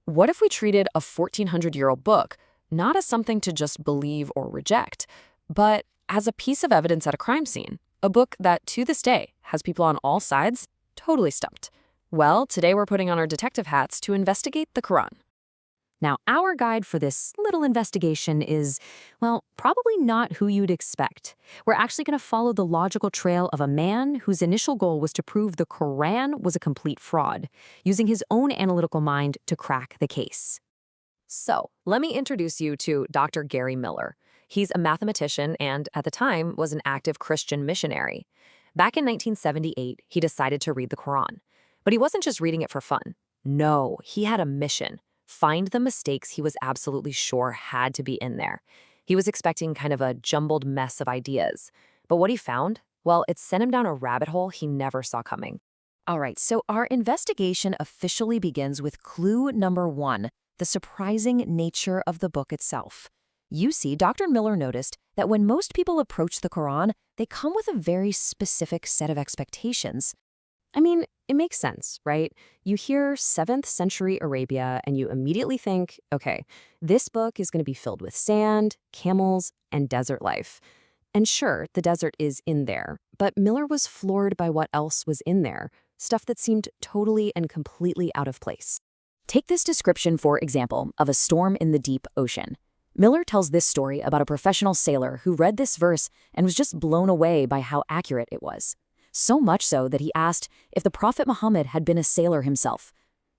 What if we treated a 1400-year-old book not as something to just believe or reject, but as a piece of evidence at a crime scene? A book that, to this day, has people on all sides totally stumped. Well, today we're putting on our detective hats to investigate the Quran. Now, our guide for this little investigation is, well, probably not who you'd expect. We're actually going to follow the logical trail of a man whose initial goal was to prove the Quran was a complete fraud, using his own analytical mind to crack the case. So, let me introduce you to Dr. Gary Miller. He's a mathematician and, at the time, was an active Christian missionary. Back in 1978, he decided to read the Quran. But he wasn't just reading it for fun. No, he had a mission. Find the mistakes he was absolutely sure had to be in there. He was expecting kind of a jumbled mess of ideas. But what he found? Well, it sent him down a rabbit hole he never saw coming. All right, so our investigation officially begins with clue number 1, the surprising nature of the book itself. You see, Dr. Miller noticed that when most people approach the Quran, they come with a very specific set of expectations. I mean, it makes sense, right? You hear 7th century Arabia and you immediately think, okay, this book is going to be filled with sand, camels, and desert life. And sure, the desert is in there, but Miller was floored by what else was in there, stuff that seemed totally and completely out of place. Take this description, for example, of a storm in the deep ocean. Miller tells this story about a professional sailor who read this verse and was just blown away by how accurate it was. So much so that he asked if the Prophet Muhammad had been a sailor himself.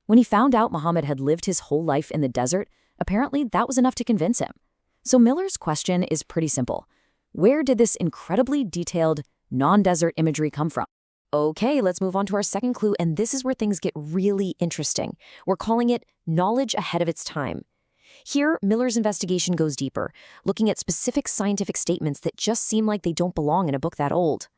When he found out Muhammad had lived his whole life in the desert, apparently that was enough to convince him. So Miller's question is pretty simple. Where did this incredibly detailed, non-desert imagery come from? Okay, let's move on to our second clue, and this is where things get really interesting. We're calling it knowledge ahead of its time. Here, Miller's investigation goes deeper, looking at specific scientific statements that just seem like they don't belong in a book that old.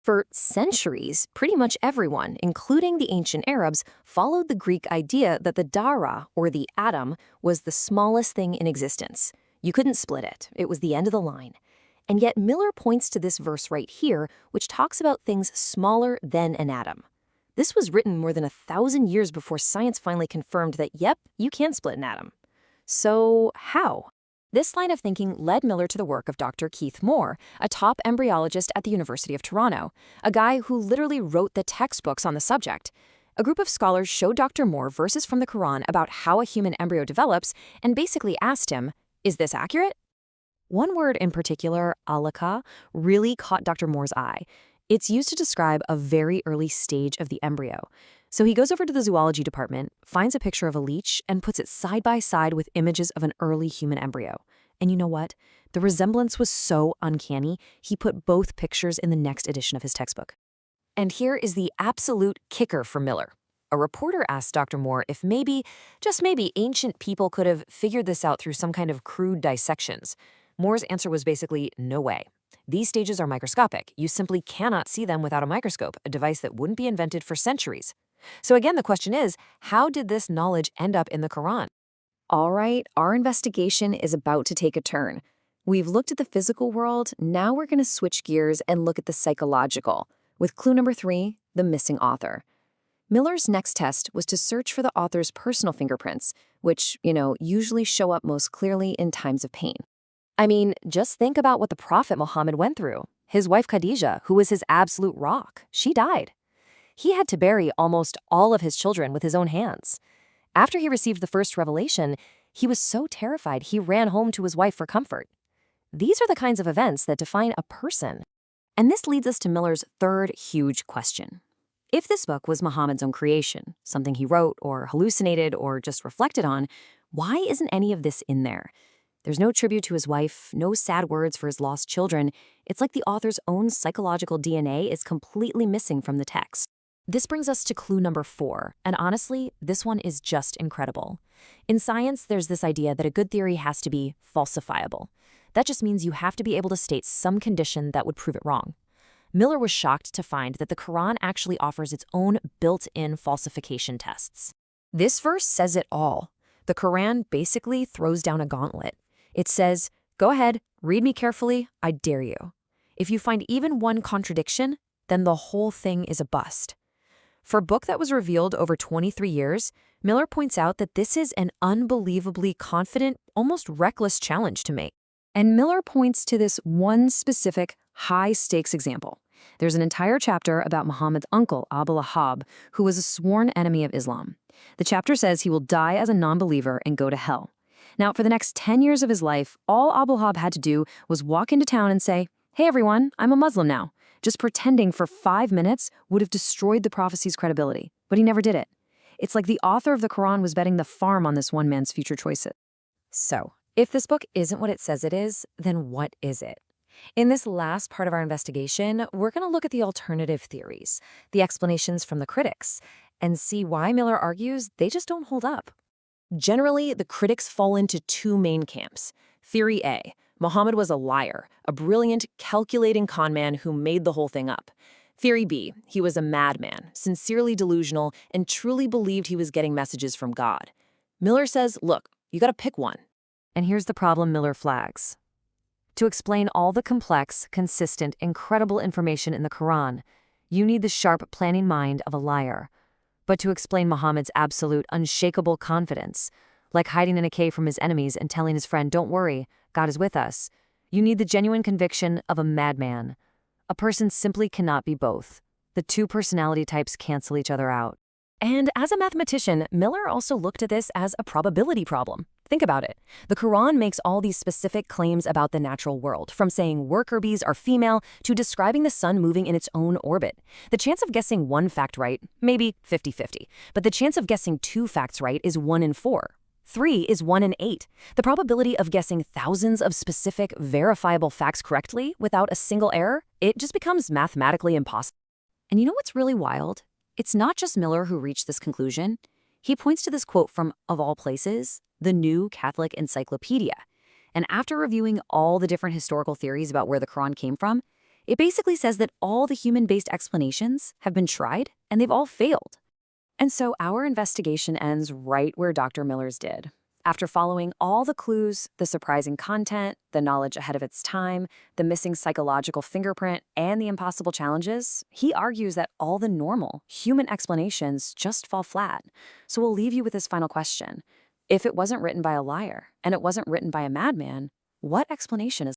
For centuries, pretty much everyone, including the ancient Arabs, followed the Greek idea that the dara, or the atom, was the smallest thing in existence. You couldn't split it. It was the end of the line. And yet Miller points to this verse right here, which talks about things smaller than an atom. This was written more than 1,000 years before science finally confirmed that, yep, you can split an atom. So how? This line of thinking led Miller to the work of Dr. Keith Moore, a top embryologist at the University of Toronto, a guy who literally wrote the textbooks on the subject. A group of scholars showed Dr. Moore verses from the Quran about how a human embryo develops and basically asked him, is this accurate? One word in particular, alaka, really caught Dr. Moore's eye. It's used to describe a very early stage of the embryo. So he goes over to the zoology department, finds a picture of a leech, and puts it side by side with images of an early human embryo. And you know what? The resemblance was so uncanny, he put both pictures in the next edition of his textbook. And here is the absolute kicker for Miller. A reporter asked Dr. Moore if maybe, just maybe, ancient people could have figured this out through some kind of crude dissections. Moore's answer was basically, no way. These stages are microscopic. You simply cannot see them without a microscope, a device that wouldn't be invented for centuries. So again, the question is, how did this knowledge end up in the Quran? All right, our investigation is about to take a turn. We've looked at the physical world, now we're going to switch gears and look at the psychological, with clue number 3, the missing author. Miller's next test was to search for the author's personal fingerprints, which, usually show up most clearly in times of pain. I mean, just think about what the Prophet Muhammad went through. His wife Khadijah, who was his absolute rock, she died. He had to bury almost all of his children with his own hands. After he received the first revelation, he was so terrified he ran home to his wife for comfort. These are the kinds of events that define a person. And this leads us to Miller's third huge question. If this book was Muhammad's own creation, something he wrote or hallucinated or just reflected on, why isn't any of this in there? There's no tribute to his wife, no sad words for his lost children. It's like the author's own psychological DNA is completely missing from the text. This brings us to clue number 4, and honestly, this one is just incredible. In science, there's this idea that a good theory has to be falsifiable. That just means you have to be able to state some condition that would prove it wrong. Miller was shocked to find that the Quran actually offers its own built-in falsification tests. This verse says it all. The Quran basically throws down a gauntlet. It says, go ahead, read me carefully, I dare you. If you find even one contradiction, then the whole thing is a bust. For a book that was revealed over 23 years, Miller points out that this is an unbelievably confident, almost reckless challenge to make. And Miller points to this one specific, high-stakes example. There's an entire chapter about Muhammad's uncle, Abu Lahab, who was a sworn enemy of Islam. The chapter says he will die as a non-believer and go to hell. Now, for the next 10 years of his life, all Abu Lahab had to do was walk into town and say, "Hey everyone, I'm a Muslim now." Just pretending for 5 minutes would have destroyed the prophecy's credibility, but he never did it. It's like the author of the Quran was betting the farm on this one man's future choices. So, if this book isn't what it says it is, then what is it? In this last part of our investigation, we're going to look at the alternative theories, the explanations from the critics, and see why Miller argues they just don't hold up. Generally, the critics fall into two main camps. Theory A: Muhammad was a liar, a brilliant, calculating conman who made the whole thing up. Theory B: he was a madman, sincerely delusional, and truly believed he was getting messages from God. Miller says, look, you gotta pick one. And here's the problem Miller flags. To explain all the complex, consistent, incredible information in the Quran, you need the sharp, planning mind of a liar. But to explain Muhammad's absolute, unshakable confidence, like hiding in a cave from his enemies and telling his friend, "Don't worry, God is with us," you need the genuine conviction of a madman. A person simply cannot be both. The two personality types cancel each other out. And as a mathematician, Miller also looked at this as a probability problem. Think about it. The Quran makes all these specific claims about the natural world, from saying worker bees are female to describing the sun moving in its own orbit. The chance of guessing one fact right, maybe 50-50, but the chance of guessing two facts right is 1 in 4. 3 is 1 in 8. The probability of guessing thousands of specific, verifiable facts correctly without a single error, it just becomes mathematically impossible. And you know what's really wild? It's not just Miller who reached this conclusion. He points to this quote from, of all places, the New Catholic Encyclopedia. And after reviewing all the different historical theories about where the Quran came from, it basically says that all the human-based explanations have been tried and they've all failed. And so our investigation ends right where Dr. Miller's did. After following all the clues, the surprising content, the knowledge ahead of its time, the missing psychological fingerprint, and the impossible challenges, he argues that all the normal, human explanations just fall flat. So we'll leave you with this final question. If it wasn't written by a liar, and it wasn't written by a madman, what explanation is